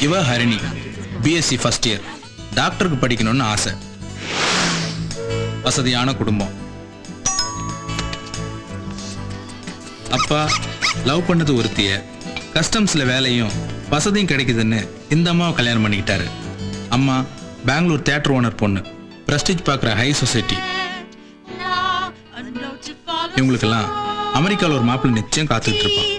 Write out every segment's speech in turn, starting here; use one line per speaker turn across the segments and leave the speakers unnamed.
இவ Harini, BSc first year, டாக்டருக்கு படிக்கணும்னு ஆசை. வசதியான குடும்பம். அப்பா லவ் பண்ணது ஒருத்திய, கஸ்டம்ஸ்ல வேலையும் வசதியும் கிடைக்குதுன்னு இந்த அம்மாவை கல்யாணம் பண்ணிக்கிட்டாரு. அம்மா பெங்களூர் தியேட்டர் ஓனர் பொண்ணு, பிரஸ்டீஜ் பார்க்குற ஹை சொசைட்டி. இவங்களுக்கெல்லாம் அமெரிக்காவில் ஒரு மாப்பிள்ளை நிச்சயம் காத்துக்கிட்டு இருப்பான்.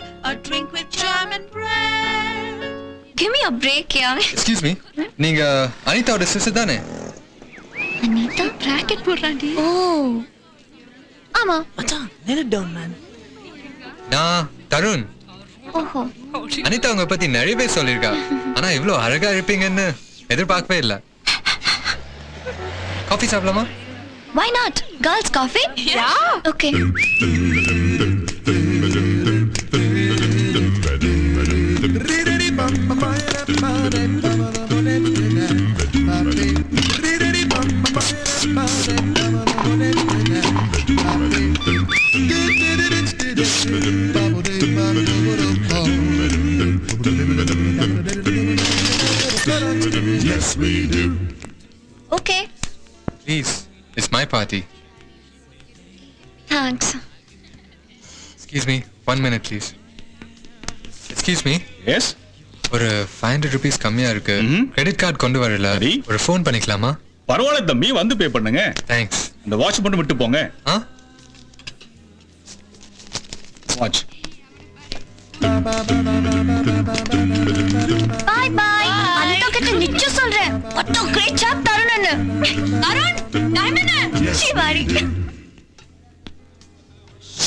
Give me a break, yaar.
Excuse me. நீங்க அனிதாவோட சிஸ்டர் தானே?
அனிதா பிராக்கெட் போடுறாடி. ஓ. ஆமா.
மச்சான், nail it down man.
நான் தருண்.
ஓஹோ.
அனிதா உங்க பத்தி நிறைய பேர் சொல்லிருக்கா. ஆனா இவ்ளோ அழகா இருப்பீங்கன்னு எதிர்பார்க்கவே இல்ல. காஃபி சாப்பிடலாமா?
Why not? Girls coffee? Yeah. Okay.
Yes, we do.
Okay.
Please, it's my party.
Thanks.
Excuse me, 1 minute please. Excuse me.
Yes.
ஒரு 500 rupees கம்மியா இருக்கு. கிரெடிட் கார்டு கொண்டு வரல.
சரி.
ஒரு ஃபோன் பண்ணிக்கலாமா?
பரவாயில்ல தம்பி, வந்து பே பண்ணுங்க.
தேங்க்ஸ்.
இந்த வாட்ச் மட்டும் விட்டு போங்க. வாட்ச்.
Bye bye. அனிதா கிட்ட நிச்சயம் சொல்றேன். What a great job தருணன்னு. தருண், டைம் என்ன? சிவாரி.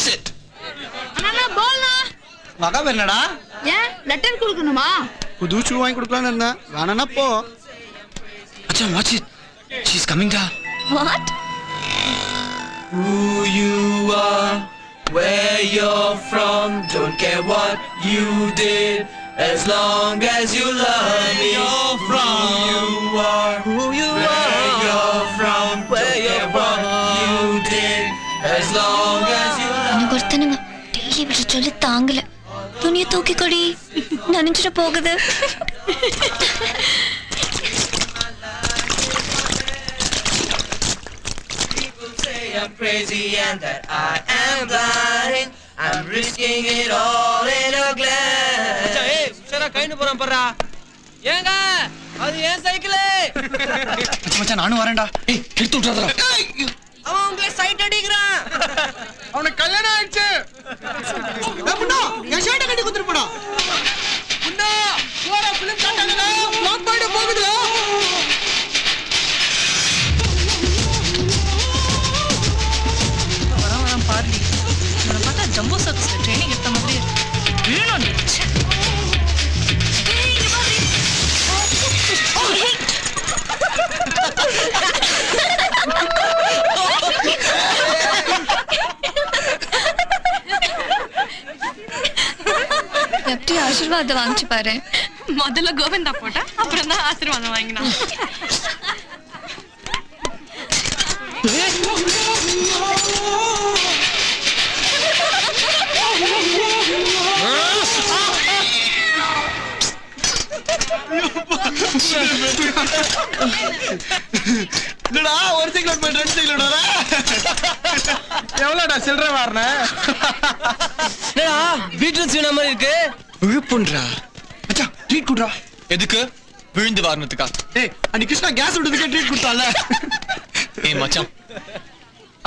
Shit.
அண்ணா போல்னா.
மகா என்னடா?
ஏன் லெட்டர் கொடுக்கணுமா?
புது ஷூ வாங்கி கொடுக்கலாம்னு இருந்தேன். வேணானா போ.
மச்சான், watch it. She's coming down.
What?
Who you are, where you're from, don't care what you did, as long as you love me. You're from who you are, where you're from, where you're what you did, as long as you love me.
எனக்கு ஒருத்தனுங்க daily விட சொல்லி தாங்கல. துணியை தூக்கி கொடி, நனைஞ்சிட போகுது.
I'm crazy and that I am blind. I'm risking it all in a glance. Hey, உச்சரா கைன்னு போறான் பாறா. ஏங்க அது ஏன் சைக்கிள்?
மச்சான் நானும் வரேன்டா.
ஏய், எடுத்து விட்றாதடா.
அவன் உங்களை சைட் அடிக்கிறான்.
அவனுக்கு கல்யாணம் ஆயிடுச்சு. புண்ணா, என் ஷர்ட் கட்டி குத்துட்டு போடா. புண்ணா, போடா ஃபிலிம் காட்டாங்கடா. லாக் பாயிண்ட் போகுதுடா.
வரம் பார்லி. இவனை பார்த்தா ஜம்போ சர்க்கஸ்ல ட்ரைனிங் எடுத்த மாதிரி வீணும் நீ.
எப்படி ஆசீர்வாதம் வாங்கிச்சு பாரு.
முதல்ல கோவிந்தா போட்டா அப்புறம் தான் ஆசீர்வாதம் வாங்கினான்.
என்னடா ஒரு சைக்கிள் போய் ரெண்டு சைக்கிள் விடுறா? எவ்வளோடா சில்லறை வாரண?
என்னடா வீட்ல சீனா மாதிரி இருக்கு?
விழுப்புன்றா. மச்சான் ட்ரீட் குடுறா.
எதுக்கு? விழுந்து வாரணத்துக்கா?
ஏய், அன்னைக்கு கிருஷ்ணா கேஸ் விட்டதுக்கு ட்ரீட் கொடுத்தால.
ஏய் மச்சான்,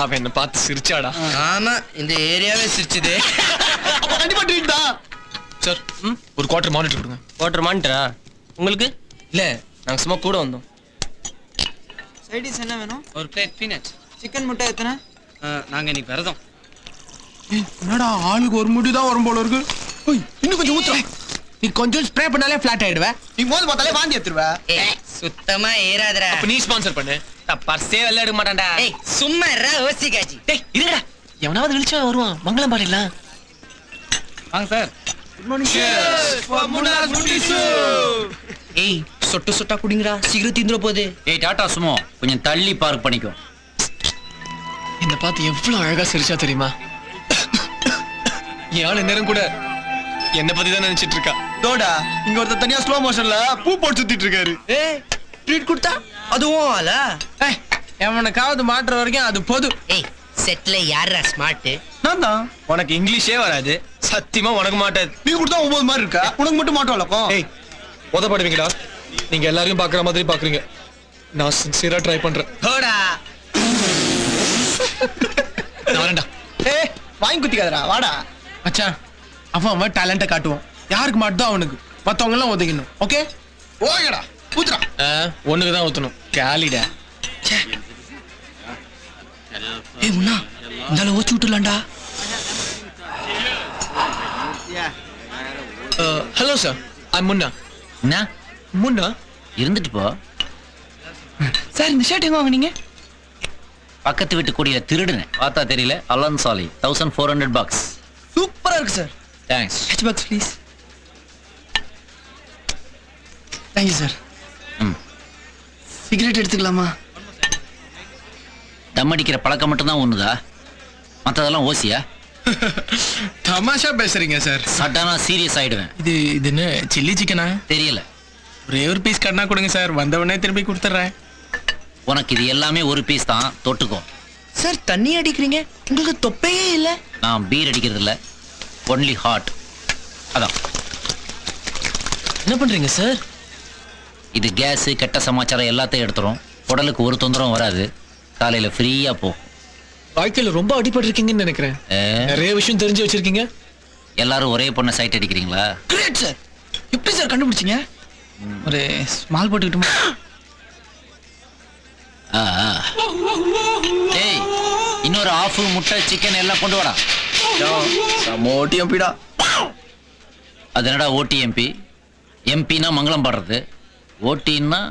அவ என்ன பார்த்து சிரிச்சாடா.
ஆமா, இந்த ஏரியாவே சிரிச்சுது.
அப்ப கண்டிப்பா ட்ரீட் தான்.
சார், ஒரு குவார்டர் மானிட்டர் கொடுங்க.
வாட்டர் மானிட்டரா? உங்களுக்கு?
இல்ல, நாங்க சும்மா கூட வந்தோம்.
சைடிஸ் என்ன வேணும்?
ஒரு பிளேட் பீனட்.
சிக்கன் முட்டை எத்தனை?
நாங்க இன்னைக்கு விரதம்.
என்னடா ஆளுக்கு ஒரு முடி தான் வரும் போல இருக்கு. ஓய், இன்னும் கொஞ்சம் ஊத்துறா.
நீ கொஞ்சம் ஸ்ப்ரே பண்ணாலே ஃபிளாட் ஆயிடுவே.
நீ மோது பார்த்தாலே வாந்தி எடுத்துருவ.
சுத்தமா ஏறாதடா.
அப்ப நீ ஸ்பான்சர் பண்ணு.
பர்ஸே வெள்ள எடுக்க மாட்டான்டா. ஏய் சும்மா இருடா, ஓசி காச்சி.
டேய் இருடா, எவனாவது வெளிச்சா வருவான். மங்களம் பாடிடலாம்.
வாங்க சார்.
Good morning.
ஏய் சொட்டு சொட்டா குடிங்கடா, சீக்கிரம் தீந்துற போகுது. ஏய் டாடா சுமோ, கொஞ்சம் தள்ளி பார்க் பண்ணிக்கோ.
என்ன பார்த்து எவ்வளவு அழகா சிரிச்சா தெரியுமா? என் ஆளு நேரம் கூட
என்ன பத்தி தான் நினைச்சிட்டு இருக்கா.
தோடா இங்க ஒருத்தர் தனியா ஸ்லோ மோஷன்ல பூ போட்டு சுத்திட்டு இருக்காரு.
ஏய் ட்ரீட் கொடுத்தா அதுவும் ஆல.
எவனுக்காவது மாட்டுற வரைக்கும் அது போதும்.
ஏய் செட்ல யாரா ஸ்மார்ட்?
நான் தான்.
உனக்கு இங்கிலீஷே வராது, சத்தியமா உனக்கு மாட்டாது.
நீ கொடுத்தா 9 மாதிரி இருக்கா, உனக்கு மட்டும் மாட்டோம்லக்கும்.
ஏய் உதப்படுவீங்கடா. நீங்க எல்லாரையும் பாக்குற மாதிரி பாக்குறீங்க. நான் சின்சியரா ட்ரை பண்றேன்.
தோடா
நான் வரேன்டா.
ஏய் வாங்கி குத்திக்காதடா, வாடா. மச்சான் அவன் டேலண்ட்டை காட்டுவான். யாருக்கு மாட்டுதோ அவனுக்கு, மத்தவங்க எல்லாம் ஒதுக்கணும். ஓகே ஓகேடா, ஊத்துடா.
ஒண்ணுக்கு தான் ஊத்தணும். கேலிடா.
ஏய் முன்னா இந்தால ஓச்சு விட்டுலாம்டா.
ஹலோ சார், ஐ முன்னா.
என்ன
முன்னா
இருந்துட்டு போ.
சார் இந்த ஷர்ட் எங்க வாங்குனீங்க?
பக்கத்து வீட்டு கூடிய திருடுனேன், பார்த்தா தெரியல. அலன் சாலி 1400 bucks.
சூப்பரா இருக்கு sir.
Thanks.
H box please. Thank you sir. Cigarette எடுத்துக்கலாமா?
தம் அடிக்கிற பழக்கம் மட்டும்தான் ஒண்ணுதா? மற்றதெல்லாம் ஓசியா?
தமாஷா பேசுறீங்க சார்.
சட்டானா சீரியஸ் ஆயிடுவேன்.
இது என்ன சில்லி சிக்கனா?
தெரியல.
ஒரே ஒரு பீஸ் கண்ணா கொடுங்க சார், வந்தவனே திரும்பி கொடுத்துட்றேன்.
உனக்கு இது எல்லாமே ஒரு பீஸ் தான், தொட்டுக்கோ.
சார் தண்ணி அடிக்கிறீங்க, உங்களுக்கு தொப்பையே இல்ல.
நான் பீர் அடிக்கிறது இல்ல, ஒன்லி ஹாட். அதான்.
என்ன பண்றீங்க சார்?
இது கேஸ், கெட்ட சமாச்சாரம் எல்லாத்தையும் எடுத்துரும். உடலுக்கு ஒரு தொந்தரவும் வராது. காலையில ஃப்ரீயா போ.
வாழ்க்கையில ரொம்ப அடிபட்டிருக்கீங்கன்னு நினைக்கிறேன். நிறைய விஷயம் தெரிஞ்சு வச்சிருக்கீங்க.
எல்லாரும் ஒரே பொண்ணை சைட் அடிக்கிறீங்களா?
Great sir. எப்படி சார் கண்டுபிடிச்சீங்க? ஒரு ஸ்மால் போட்டுக்கிட்டுமா?
டேய் இன்னொரு ஆஃப் முட்டை சிக்கன் எல்லாம் கொண்டு வாடா.
ஓடிஎம்பிடா.
அது என்னடா ஓடிஎம்பி? எம்பினா மங்களம் பாடுறது, ஓட்டின்னா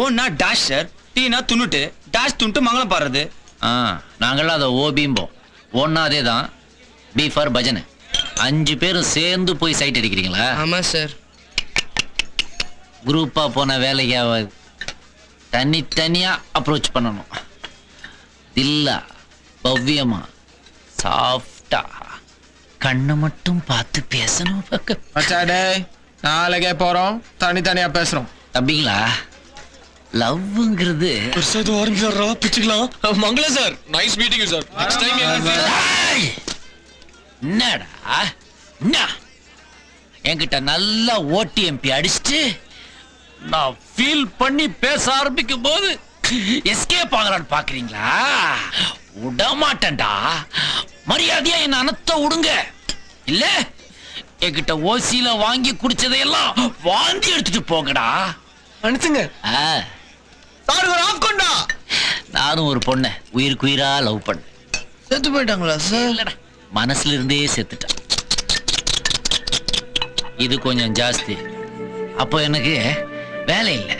ஓன்னா டாஷ் சார், டீனா துணுட்டு, டாஷ் துண்டு மங்களம் பாடுறது.
நாங்களாம் அதை ஓபிம்போம். ஒன்னா அதே தான். பி ஃபார் பஜனை. 5 பேரும் சேர்ந்து போய் சைட் அடிக்கிறீங்களா?
ஆமா சார்.
குரூப்பா போன வேலைக்காவது தனித்தனியா அப்ரோச் பண்ணணும். தில்லா பவ்யமா சாஃப்டா கண்ணை மட்டும் பார்த்து பேசணும்.
மச்சாடே நாளைக்கே போறோம், தனித்தனியா பேசுறோம்.
தம்பிங்களா, லவ்ங்கிறது
பெருசாக ஆரம்பிச்சாரா? பிச்சுக்கலாம். மங்கள sir, nice meeting sir. Next time
என்னடா என்ன என்கிட்ட நல்லா ஓடிஎம்பி அடிச்சுட்டு நான் ஃபீல் பண்ணி பேச ஆரம்பிக்கும் போது எஸ்கேப் ஆகலான்னு பாக்குறீங்களா? விடமாட்டேன்டா. மரியாதையா என்ன அனத்த விடுங்க. இல்ல என்கிட்ட ஓசியில வாங்கி குடிச்சதையெல்லாம் வாந்தி எடுத்துட்டு போங்கடா.
அனுச்சுங்க.
நானும் ஒரு பொண்ணை உயிருக்கு உயிரா லவ் பண்ணேன்.
செத்து போயிட்டாங்களா சார்?
இல்லடா, மனசுல இருந்தே செத்துட்டான். இது கொஞ்சம் ஜாஸ்தி. அப்போ எனக்கு வேலை இல்லை.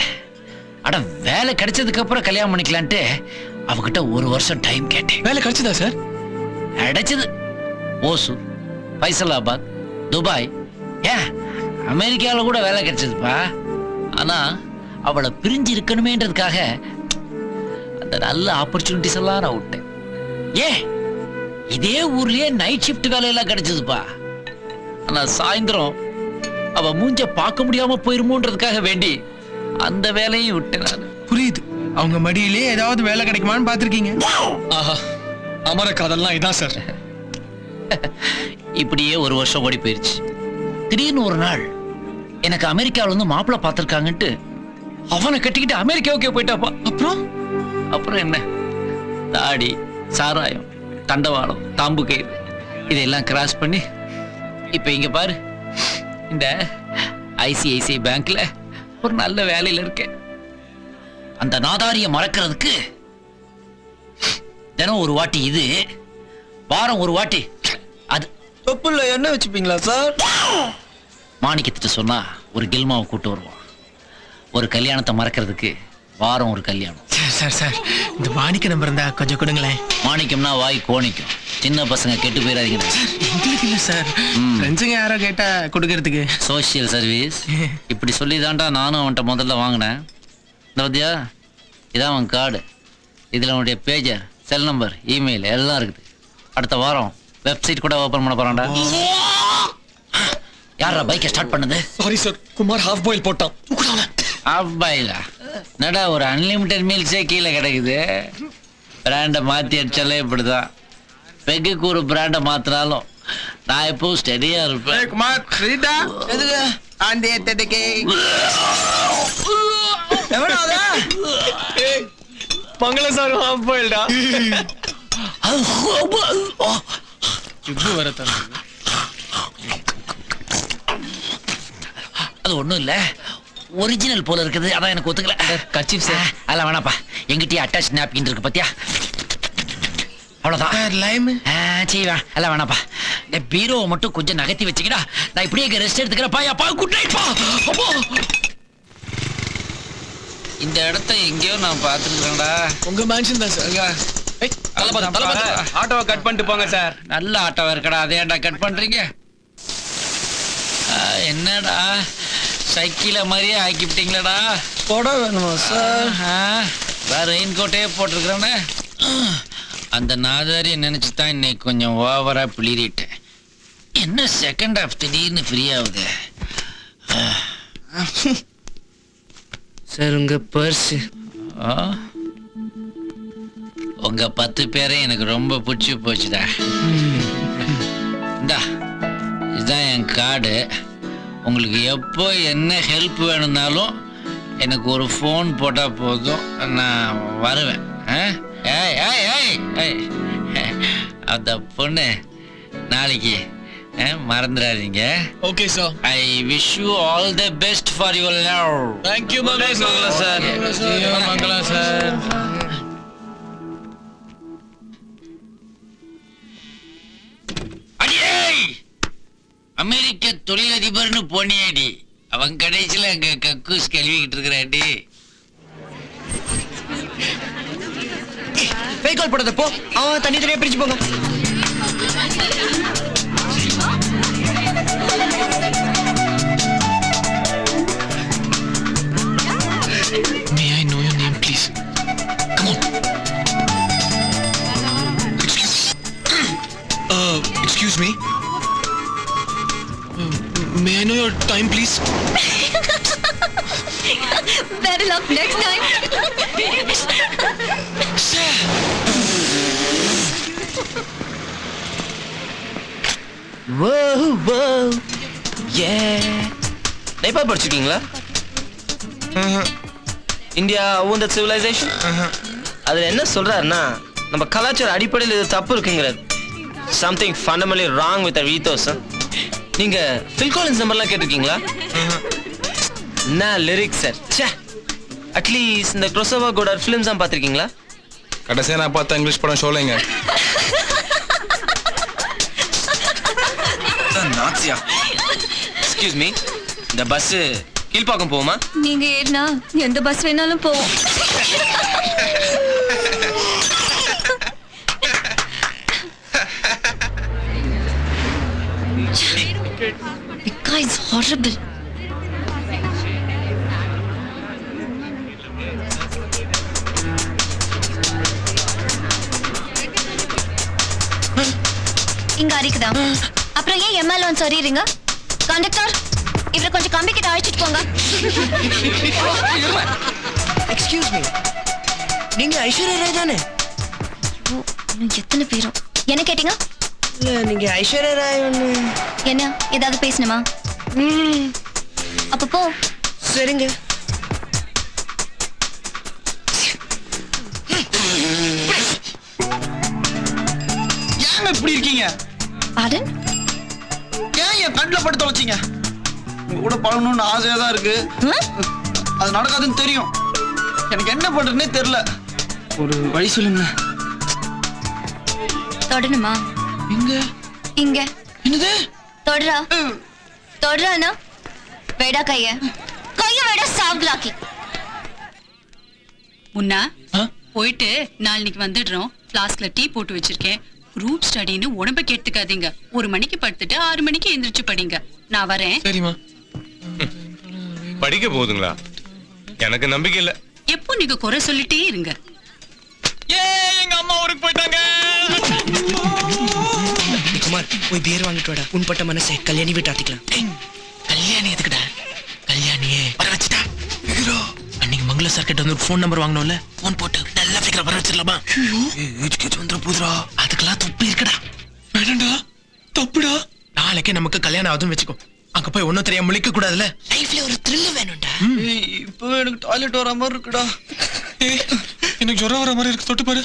அட வேலை கிடைச்சதுக்கு அப்புறம் கல்யாணம் பண்ணிக்கலான்ட்டு அவகிட்ட 1 வருஷம் டைம் கேட்டேன்.
வேலை கிடைச்சதா சார்?
கிடைச்சது. ஓசு, ஃபைசலாபாத், துபாய், ஏன் அமெரிக்காவில் கூட வேலை கிடைச்சதுப்பா. ஆனா அவளை பிரிஞ்சு இருக்கணுமேன்றதுக்காக அந்த நல்ல ஆப்பர்ச்சுனிட்டிஸ் எல்லாம் நான் விட்டேன். இதே ஊர்லயே நைட் ஷிஃப்ட் வேலையெல்லாம் கிடைச்சதுப்பா. ஆனா சாயந்தரம் அவ மூஞ்ச பார்க்க முடியாம போயிருமோன்றதுக்காக வேண்டி அந்த வேலையும் விட்டேன் நான்.
புரியுது. அவங்க மடியிலே ஏதாவது வேலை கிடைக்குமான்னு பாத்திருக்கீங்க.
ஆஹா, அமர காதல்லாம் இதான் சார்.
இப்படியே 1 வருஷம் ஓடி போயிருச்சு. திடீர்னு ஒரு நாள் எனக்கு அமெரிக்காவில இருந்து மாப்பிள்ளை பார்த்திருக்காங்கன்ட்டு அவனை கட்டிக்கிட்டு அமெரிக்காவுக்கே போயிட்டாப்பா. அப்புறம் என்ன, தாடி, சாராயம், தண்டவாளம், தாம்பு கயிறு இதெல்லாம் கிராஸ் பண்ணி இப்ப இங்க பாரு, இந்த ஐசிஐசிஐ பேங்க்ல ஒரு நல்ல வேலையில இருக்கேன். அந்த நாதாரிய மறக்கிறதுக்கு தினம் ஒரு வாட்டி இது, வாரம் ஒரு வாட்டி அது.
தொப்புல என்ன வச்சுப்பீங்களா சார்?
மாணிக்கத்திட்ட சொன்னா ஒரு கில்மாவை கூட்டு வருவான். ஒரு கல்யாணத்தை மறக்கிறதுக்கு வாரம் ஒரு கல்யாணம்.
சார் சார் இந்த மாணிக்க நம்பர் இருந்தா கொஞ்சம் கொடுங்களேன்.
மாணிக்கம்னா வாய் கோணிக்கும். சின்ன பசங்க கெட்டு போயிடாதீங்க.
எங்களுக்கு இல்ல சார், ஃப்ரெண்ட்ஸுங்க யாரோ கேட்டா கொடுக்கறதுக்கு.
சோசியல் சர்வீஸ் இப்படி சொல்லி தான்டா நானும் அவன்கிட்ட முதல்ல வாங்கினேன். இந்த பத்தியா, இதான் அவன் கார்டு. இதில் அவனுடைய பேஜர், செல் நம்பர், இமெயில் எல்லாம் இருக்குது. அடுத்த வாரம் வெப்சைட் கூட ஓப்பன் பண்ண போறான்டா. யாரா பைக்கை ஸ்டார்ட் பண்ணது?
Sorry sir, Kumar half boil போட்டான்.
அப்பாயிலா நடா ஒரு அன்லிமிட்டெட் மீல்ஸே கீழே கிடைக்குது. பிராண்டை மாற்றி அடிச்சாலே இப்படிதான். பெக்குக்கு ஒரு பிராண்டை மாத்தினாலும் நான் இப்போ ஸ்டெடியா இருப்பேன்.
குமார் ரீடா எதுக்கு அந்த எத்தடிக்கு எவனாதா
மங்கள சார் ஹாஃப் பாயில்டா.
இது வர தந்து
அது ஒண்ணும் இல்ல, ஒரிஜினல் போல இருக்குது. அதான் எனக்கு ஒத்துக்கல.
Kerchief sir.
அதெல்லாம் வேணாப்பா, எங்கிட்டயே அட்டாச் நாப்கின் இருக்கு பாத்தியா, அவ்வளவுதான்.
லைம்
செய்வா எல்லாம் வேணாப்பா. இந்த பீரோவை மட்டும் கொஞ்சம் நகர்த்தி வச்சுக்கிடா, நான் இப்படியே ரெஸ்ட் எடுத்துக்கிறேன். பாயா குட் நைட் பா. அப்போ இந்த இடத்த எங்கேயோ நான் பார்த்துருக்கேன்டா.
உங்க மேன்ஷன் தான் சார்.
ஆட்டோவை கட் பண்ணிட்டு போங்க சார்.
நல்ல ஆட்டோவா இருக்கடா, அதே ஏன்டா கட் பண்றீங்க? என்னடா சைக்கிள மாதிரியே ஆக்கிவிட்டீங்களடா.
போட வேணுமா சார்?
ரெயின் கோட்டே போட்டிருக்கிறேன்னு அந்த நாதாரியை நினைச்சு தான் இன்னைக்கு கொஞ்சம் ஓவரா பிளிரிட்டேன். என்ன செகண்ட் ஹாஃப் திடீர்னு ஃப்ரீ ஆகுது.
சார் உங்க பர்ஸ்.
உங்க 10 பேரை எனக்கு ரொம்ப பிடிச்சி போச்சுடா. இந்தா இதுதான் என் கார்டு. உங்களுக்கு எப்போ என்ன ஹெல்ப் வேணும்னாலும் எனக்கு ஒரு ஃபோன் போட்டால் போதும், நான் வருவேன். ஏய் ஏய் ஏய் ஏய் அந்த பொண்ணு நாளைக்கு மறந்துடாதீங்க.
Okay sir.
I wish you all the best for your love.
Thank you Mangala sir.
Mangala sir.
அடியே அமெரிக்க தொழிலதிபர்னு போனியாடி, அவன் கடைசியில் அங்க கக்கூஸ் கழுவிக்கிட்டு இருக்கிறாடி.
வெஹிக்கிள் போடுறது போ, அவன் தனி தனியா பிரிச்சு போங்க.
May I know your name, please? Come on. Excuse me. May I know your time, please?
Better luck next time.
Whoa, whoa, yeah. Nepal படிச்சிருக்கீங்களா? இந்தியா உந்த சிவிலைசேஷன். அதுல என்ன சொல்றாருன்னா, நம்ம கலாச்சார அடிப்படையில் இது தப்பு இருக்குங்கிறது. Something fundamentally wrong with our ethos. நீங்க ஃபில் காலின்ஸ் நம்பர்லாம் கேட்டிருக்கீங்களா? என்ன லிரிக்ஸ் சார். ச்சே, அட்லீஸ்ட் இந்த க்ரோசோவா கோடார் ஃபிலிம்ஸ் தான் பார்த்துருக்கீங்களா?
கடைசியா நான் பார்த்த இங்கிலீஷ் படம் ஷோலைங்க.
நாச்சியா. எக்ஸ்கியூஸ் மீ, இந்த பஸ் கீழ்பாக்கம் போகுமா?
நீங்க ஏறினா எந்த பஸ் வேணாலும் போவோம். The guy is horrible. இங்க அரிக்குதா? அப்புறம் ஏன் எம்எல்ஏ வந்து சொல்றீங்க? கண்டக்டர், இவரை கொஞ்சம் கம்பி கிட்ட அழைச்சிட்டு போங்க.
எக்ஸ்கியூஸ் மீ, நீங்க ஐஸ்வர்யா ராய் தானே?
இன்னும் எத்தனை பேரும் என்ன கேட்டீங்க?
இல்ல, நீங்க ஐஸ்வர்யா ராய் ஒண்ணு.
என்ன ஏதாவது பேசணுமா? அப்ப போ.
சரிங்க.
ஏங்க இப்படி இருக்கீங்க?
Pardon?
ஏன் என் கண்ணில் பட்டு தொலைச்சிங்க? உங்க கூட பழகணும்னு ஆசையா தான் இருக்கு. அது நடக்காதுன்னு தெரியும். எனக்கு என்ன பண்றதுன்னே தெரியல. ஒரு வழி சொல்லுங்க.
தொடணுமா?
எங்க?
இங்க.
என்னது?
தொடரா? தொடரானா? வேடா கைய வேடா சாவ்லாக்கி.
முன்னா போயிட்டு நாளைக்கு வந்துடுறோம். ஃப்ளாஸ்க்ல டீ போட்டு வச்சிருக்கேன். குரூப் ஸ்டடின்னு உடம்ப கெடுத்துக்காதீங்க. 1 மணிக்கு படுத்துட்டு 6 மணிக்கு எந்திரிச்சு படிங்க. நான் வரேன்.
சரிம்மா.
படிக்க போகுதுங்களா? எனக்கு நம்பிக்கை இல்ல.
எப்போ நீங்க குறை சொல்லிட்டே இருங்க.
எங்க அம்மா ஊருக்கு போயிட்டாங்க.
குமார், போய் பியர் வாங்கிட்டு வாடா. உன்பட்ட மனசை கல்யாணி விட்டு ஆத்திக்கலாம். சார் கிட்ட வந்து ஃபோன் நம்பர் வாங்கணும்ல, ஃபோன் போட்டு நல்லா ஃபிகர் வர வச்சிடலாமா? ஏஜ் வந்துட போதுரா. அதுக்கெல்லாம் துப்பு இருக்குடா.
வேணாண்டா, தப்புடா.
நாளைக்கே நமக்கு கல்யாணம் ஆகுதுன்னு வச்சுக்கோ. அங்க போய் ஒன்னும் தெரியாம முழிக்க கூடாதுல்ல. லைஃப்ல ஒரு த்ரில் வேணும்டா.
இப்போ எனக்கு டாய்லெட் வர மாதிரி இருக்குடா.
எனக்கு ஜுரம் வர மாதிரி இருக்கு, தொட்டு பாரு.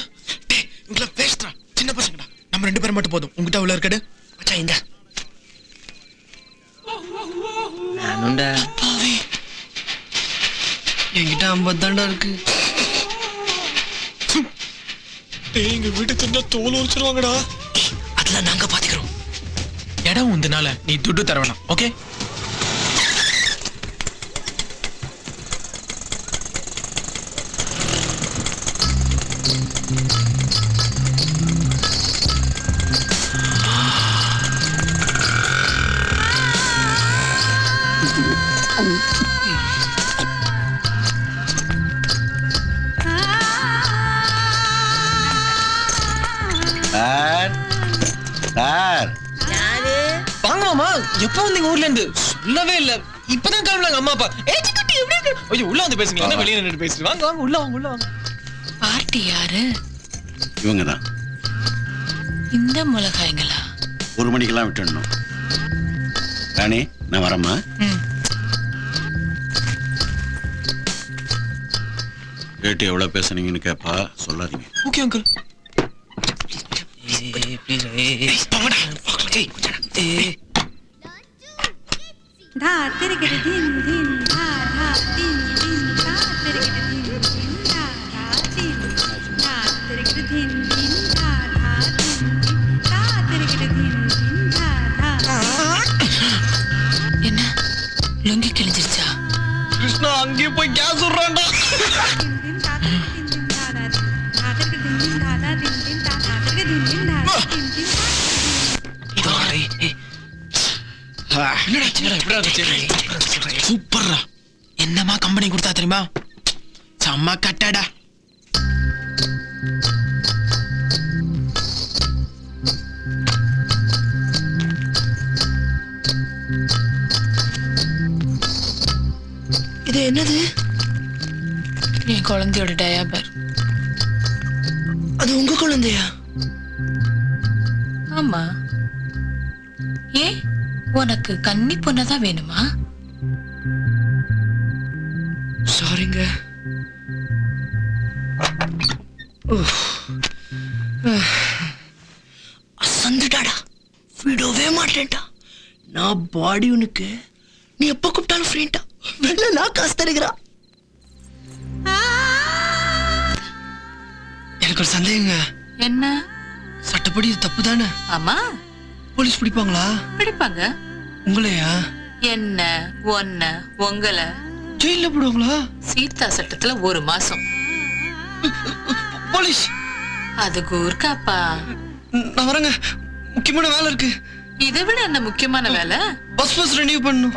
டேய் உங்களை பேசுறா, சின்ன பசங்கடா. நம்ம 2 பேரும் மட்டும் போதும். உங்ககிட்ட உள்ள இருக்கடு மச்சான். இந்த
நானும்டா. என்கிட்ட 50 தாண்டா இருக்கு.
டேய் எங்க வீட்டு தெரிஞ்சா தோல் உரிச்சிருவாங்கடா.
அதெல்லாம் நாங்க பாத்துக்கிறோம். இடம் உந்தனால நீ துட்டு தர வேணாம், ஓகே?
சார்
வாங்க மாமா, எப்போ வந்தீங்க ஊர்ல இருந்து? சொல்லவே இல்ல. இப்பதான் கிளம்பலாங்க அம்மா அப்பா. ஐயோ உள்ள வந்து பேசுங்க, என்ன வெளியே நின்று பேசுறீங்க? வாங்க வாங்க, உள்ள வாங்க, உள்ள வாங்க.
பார்ட்டி யாரு?
இவங்க தான்.
இந்த மிளகாய்ங்களா?
1 மணிக்கெல்லாம் விட்டுடணும். ராணி நான் வரேம்மா. ரேட்டு எவ்வளோ பேசுனீங்கன்னு கேட்பா, சொல்லாதீங்க.
Okay uncle.
धा तिरगिर धिन धिन धा धा तिन तिन धा तिरगिर धिन धिन धा धा तिन धा तिरगिर धिन धिन धा धा तिन धा तिरगिर धिन धिन धा धा.
என்ன லுங்கி கிழிஞ்சிருச்சா?
கிருஷ்ணா அங்கேயே போய் கேஸ் விடுறான்டா.
दिन धा तिरगिर दिन धा धा धा तिरगिर दिन दिन धा धा दिन दिन धा धा तिरगिर दिन दिन धा दिन दिन.
சூப்பர்ரா. என்னமா கம்பெனி கொடுத்தா தெரியுமா? செம்ம கட்டடா.
இது என்னது? என் குழந்தையோட டயாபர்.
அது உங்க குழந்தையா?
ஆமா. ஏ உனக்கு கன்னி பொண்ணதான் வேணுமா?
சாரிங்க. அசந்துட்டாடா, விடவே மாட்டேன்டா. நான் பாடி உனக்கு, நீ எப்ப கூப்பிட்டாலும் ஃப்ரீண்டா. வெளில நான் காசு தருகிறா. எனக்கு ஒரு சந்தேகங்க.
என்ன?
சட்டப்படி இது தப்பு தானே?
ஆமா.
போலீஸ் பிடிப்பாங்களா?
பிடிப்பாங்க.
உங்களையா?
என்ன ஒன்ன உங்கள
ஜெயில போடுவாங்களா?
சீதா சட்டத்துல 1 மாசம்.
போலீஸ்?
அது கூர்க்காப்பா.
நான் வரேங்க, முக்கியமான வேலை இருக்கு.
இதை விட என்ன முக்கியமான வேலை?
பஸ் ரெனியூ பண்ணணும்.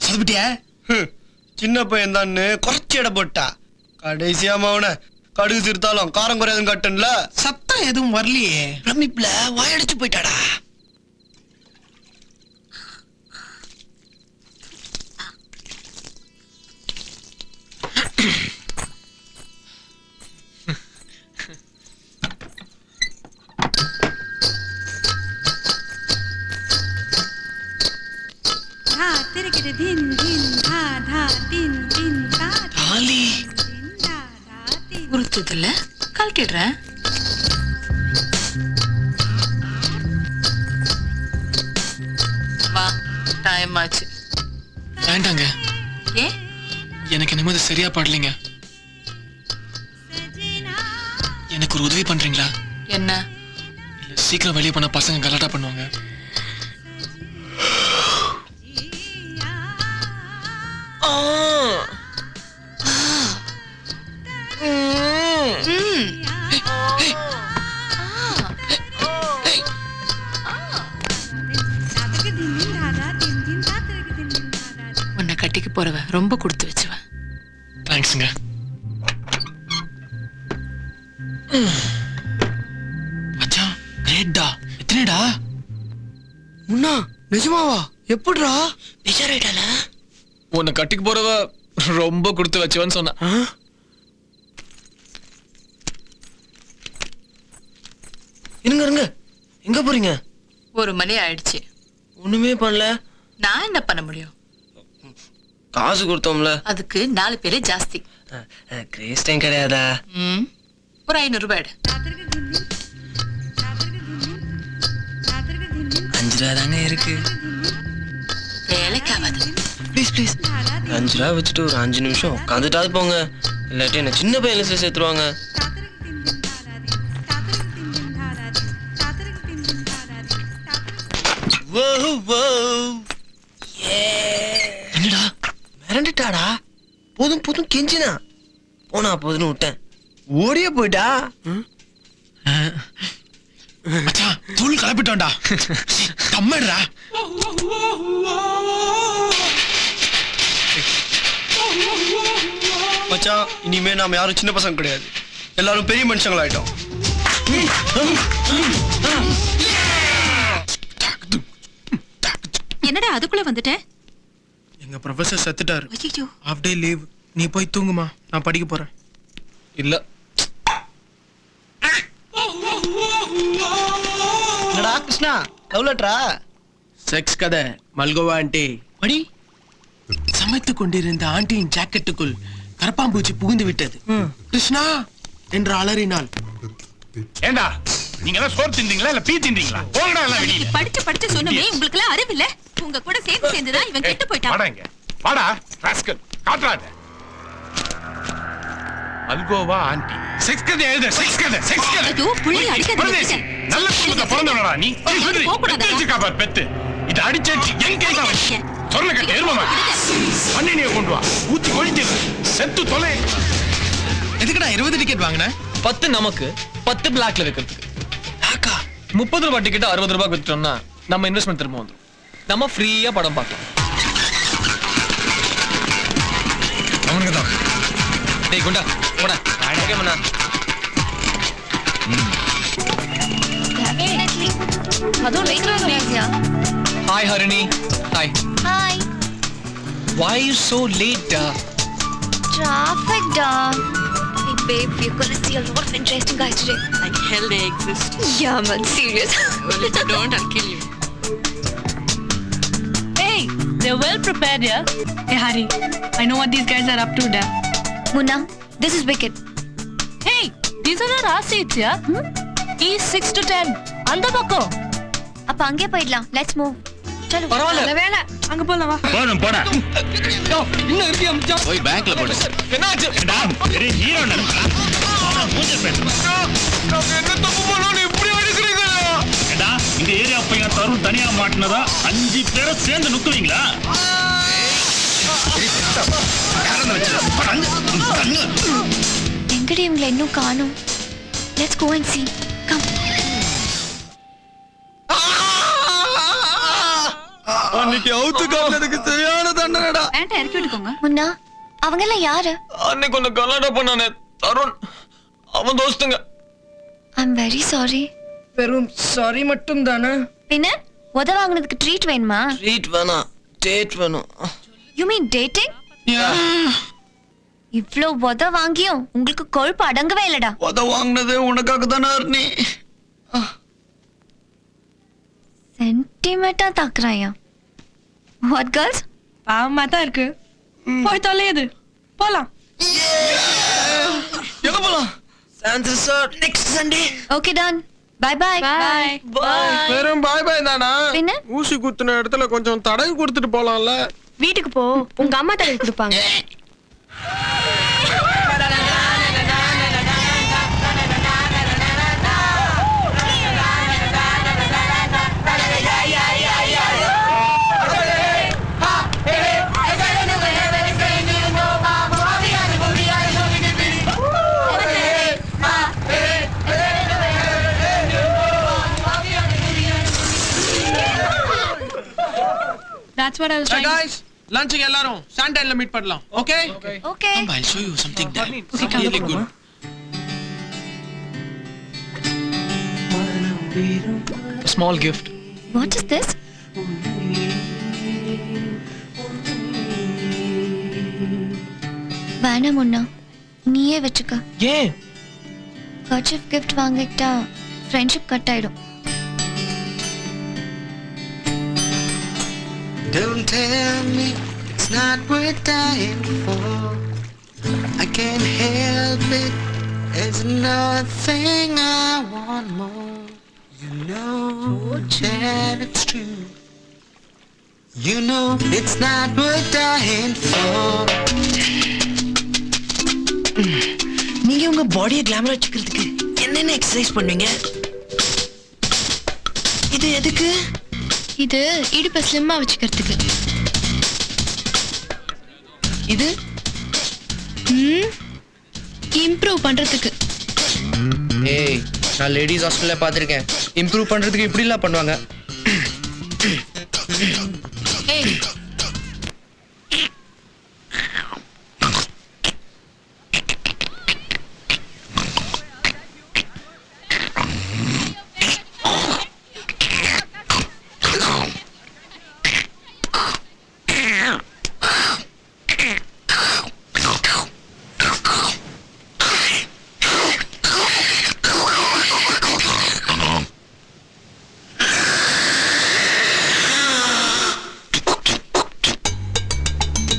சதுபிட்டியா?
சின்ன பையன் தான் குறைச்சி இட போட்டா. கடைசியா அவனை கடுகு சிறுத்தாலும் காரம் குறையாதுன்னு கட்டன்ல.
சத்தம் எதுவும் வரலையே. ரமிப்ல வாயடிச்சு போயிட்டாடா.
धा तिरगिर धिन धिन धा धा तिन तिन धा
தாலி
दिन धा धा तिन.
உறுத்துதுல கழட்டிடுறேன். வா, டைம் ஆச்சு.
வேண்டாங்க,
ஏ
எனக்கு நிம்மதி சரியா படலைங்க. எனக்கு ஒரு உதவி பண்றீங்களா?
என்ன?
இல்ல சீக்கிரம் வெளியே போனா பசங்க கலாட்டா பண்ணுவாங்க.
உன்னை கட்டிக்கு போறவ ரொம்ப கொடுத்து வச்சுவ.
தேங்க்ஸுங்க. மச்சான் கிரேட்டா. உன்னை கட்டிக்கு போறவ ரொம்ப கொடுத்து வச்சவன்னு சொன்னா.
இருங்க எங்க போறீங்க?
1 மணி ஆயிடுச்சு.
ஒண்ணுமே பண்ணல.
நான் என்ன பண்ண முடியும்?
காசு கொடுத்தோம்ல.
அதுக்கு 4 பேரே ஜாஸ்தி.
கிரேஸ் டைம் கிடையாதா?
ஒரு 500 ரூபாய் எடு.
5 ரூபா தானே இருக்கு.
வேலைக்காவது.
ப்ளீஸ் 5 ரூபா வச்சுட்டு ஒரு 5 நிமிஷம் உட்காந்துட்டாது போங்க. இல்லாட்டி என்ன சின்ன பையன் சேர்த்துருவாங்க. என்னடா மிரண்டுட்டாடா? போதும் கெஞ்சினா போனா போதுன்னு விட்டேன். ஓடியே போயிட்டா.
தூள் கிளப்பிட்டோம்டா. கம்மடுறா.
மச்சான் இனிமே நாம யாரும் சின்ன பசங்க கிடையாது, எல்லாரும் பெரிய மனுஷங்களாயிட்டோம்.
என்னடா அதுக்குள்ள வந்துட்டேன்?
எங்க ப்ரொஃபசர் செத்துட்டாரு.
ஐயோ,
ஹாஃப் டே லீவ். நீ போய் தூங்குமா, நான் படிக்க போறேன்.
இல்ல
என்னடா கிருஷ்ணா, லவ் லெட்டரா?
செக்ஸ் கதை மல்கோவா ஆண்டி. படி. சமைத்துக் கொண்டிருந்த ஆண்டியின் ஜாக்கெட்டுக்குள் கரப்பாம்பூச்சி புகுந்து விட்டது. கிருஷ்ணா என்று அலறினாள்.
ஏண்டா நீங்க எல்லாம் சோறு தின்றீங்களா இல்ல பீ தின்றீங்களா? போங்கடா எல்லாம் வெளியில.
படிச்சு சொன்னமே, உங்களுக்கு எல்லாம் அறிவு இல்ல? உங்க கூட சேர்ந்துதான் இவன் கெட்டு போயிட்டான்.
வாடா இங்க வாடா ராஸ்கல், காட்றாத. அல்கோவா ஆண்டி செக்ஸ் கதை எழுத. செக்ஸ் கதை.
ஐயோ, புள்ளி அடிக்காதீங்க.
நல்ல குடும்பத்தை பிறந்தவனடா நீ. பெத்துக்கா பார் பெத்து. இது அடிச்சேச்சு என் கையில வச்சு சொன்ன கட்ட எருமமா மண்ணினிய கொண்டு வா, ஊத்தி கொழிச்சிரு, செத்து தொலை.
எதுக்குடா 20 டிக்கெட் வாங்கின? 10 நமக்கு, 10 பிளாக்ல வைக்கிறதுக்கு. 30 ரூபாய் டிக்கெட் 60 ரூபாய் வித்துட்டோம்னா நம்ம இன்வெஸ்ட்மெண்ட் திரும்ப வந்துடும். நம்ம ஃப்ரீயா படம் பார்க்கலாம். அவனுக்கு தான். டேய் குண்டா போடா.
ஓகே மண்ணா.
Hi Harini. Hi.
Hi.
Why are you so late?
Traffic, da. Hey, babe, we're gonna see a lot of interesting guys today.
Like hell they exist.
Yeah, man, serious.
Well, if you don't, I'll kill you.
Hey, they're well prepared, yeah? Hey, Hari, I know what these guys are up to, da.
Munna, this is wicked.
Hey, these are not our seats, yeah? He's 6 to 10. அந்த பக்கம்.
அப்ப அங்கே போயிடலாம். Let's move. चलो.
பரவாயில்ல.
வேலை அங்க போலாம் வா.
போதும் போடா.
இன்னும் இருக்கு அம்மா.
போய் பேங்க்ல போடு.
என்னாச்சு?
பெரிய ஹீரோ நடக்குறா. மூஞ்ச பேசு.
நான் என்ன தப்பு பண்ணோம் இப்படி அடிக்கிறீங்க?
ஏடா இந்த ஏரியா பையன் தருண் தனியா மாட்டினதா 5 பேரை சேர்ந்து நுக்குவீங்களா?
எங்கடி இவங்களை இன்னும் காணோம்? Let's go and see. Come.
அன்னைக்கு அவுத்து காட்டுறதுக்கு சரியான தண்டனைடா.
பேண்ட இறக்கி விட்டுக்கோங்க.
முன்னா, அவங்க எல்லாம் யாரு?
அன்னைக்கு ஒன்னு கலாட்டா பண்ணானே தருண், அவன் தோஸ்துங்க.
I'm very sorry.
வெறும் சாரி மட்டும் தானே?
பின்ன உத வாங்குனதுக்கு ட்ரீட் வேணுமா?
ட்ரீட் வேணாம், டேட் வேணும்.
You mean dating? இவ்ளோ உத வாங்கியும் உங்களுக்கு கொழுப்பு அடங்கவே இல்லடா.
உத வாங்கினதே உனக்காக தானே அர்ணி.
சென்டிமெண்டா தாக்குறாயா? What girls?
பாவமா தான் இருக்கு. போய் தொலையுது. போலாம்.
எங்க போலாம்?
Chance resort next Sunday.
Okay, done. Bye bye.
Bye.
வெறும் பாய் பாய் தானா?
பின்ன
ஊசி குத்துன இடத்துல கொஞ்சம் தடவி கொடுத்துட்டு போலாம்ல.
வீட்டுக்கு போ. உங்க அம்மா தடவி கொடுப்பாங்க.
That's what I was trying.
Guys, லஞ்சுக்கு எல்லாரும் சாண்டல்ல மீட் பண்ணலாம். Okay?
Okay.
I'll show you something there.
Okay, come.
Really good. A small gift.
What is this? வேணாம் முன்னா, நீயே வச்சுக்க.
ஏன்?
கர்ச்சீஃப் கிஃப்ட் வாங்கிட்டா ஃப்ரெண்ட்ஷிப் கட் ஆயிடும்.
Don't tell me it's not worth dying for. I can't help it. There's nothing I want more. You know that it's true. You know it's not worth dying for. நீங்க உங்க பாடியை கிளாமரா வச்சுக்கிறதுக்கு என்னென்ன exercise பண்ணுவீங்க? இது எதுக்கு?
இது இடுப்பை ஸ்லிம்மா வச்சுக்கிறதுக்கு.
இது
இம்ப்ரூவ் பண்றதுக்கு.
ஏய், நான் லேடிஸ் ஹாஸ்டல்ல பார்த்திருக்கேன். இம்ப்ரூவ் பண்றதுக்கு இப்படி எல்லாம் பண்ணுவாங்க.
ஏய்,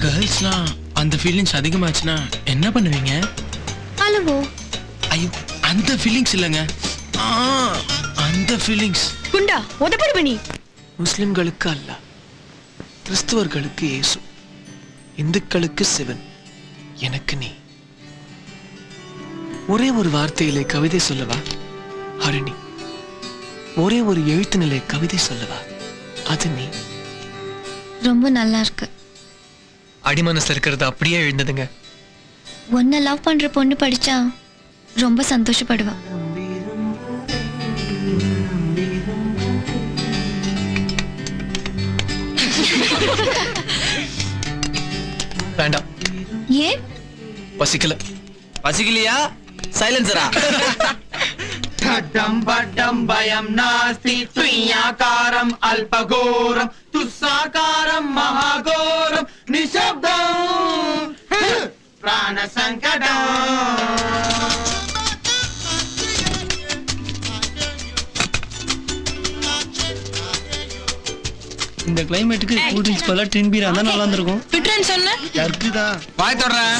கேர்ள்ஸ்லாம் அந்த ஃபீலிங்ஸ் அதிகமாச்சுன்னா என்ன பண்ணுவீங்க?
அழுவோ.
ஐயோ, அந்த ஃபீலிங்ஸ் இல்லைங்க, அந்த ஃபீலிங்ஸ்.
குண்டா உதப்படுவ நீ.
முஸ்லிம்களுக்கு அல்லாஹ், கிறிஸ்துவர்களுக்கு இயேசு, இந்துக்களுக்கு சிவன், எனக்கு நீ. ஒரே ஒரு வார்த்தையிலே கவிதை சொல்லவா ஹரிணி? ஒரே ஒரு எழுத்து நிலை கவிதை சொல்லவா? அது நீ.
ரொம்ப நல்லா இருக்கு.
அடிமனசுல இருக்கிறது அப்படியே எழுந்ததுங்க.
உன்னை லவ் பண்ற பொண்ணு படிச்சா ரொம்ப சந்தோஷப்படுவா.
வேண்டாம்.
ஏன்?
பசிக்கல.
பசிக்கலையா? சைலன்சரா?
டம் படம் பயம் நாஸ்தி துய்யாகாரம் அல்பகோரம் துஸ்ஸாகாரம் மகாகோரம் நிசப்தம் பிராண சங்கடம்.
இந்த கிளைமேட்டுக்கு கூல் ட்ரிங்க்ஸ் பதிலா டின் பீரா தான் நல்லா இருந்திருக்கும்.
விட்டுறேன்னு சொன்ன
யாருக்குதான்
வாய் தொடறேன்.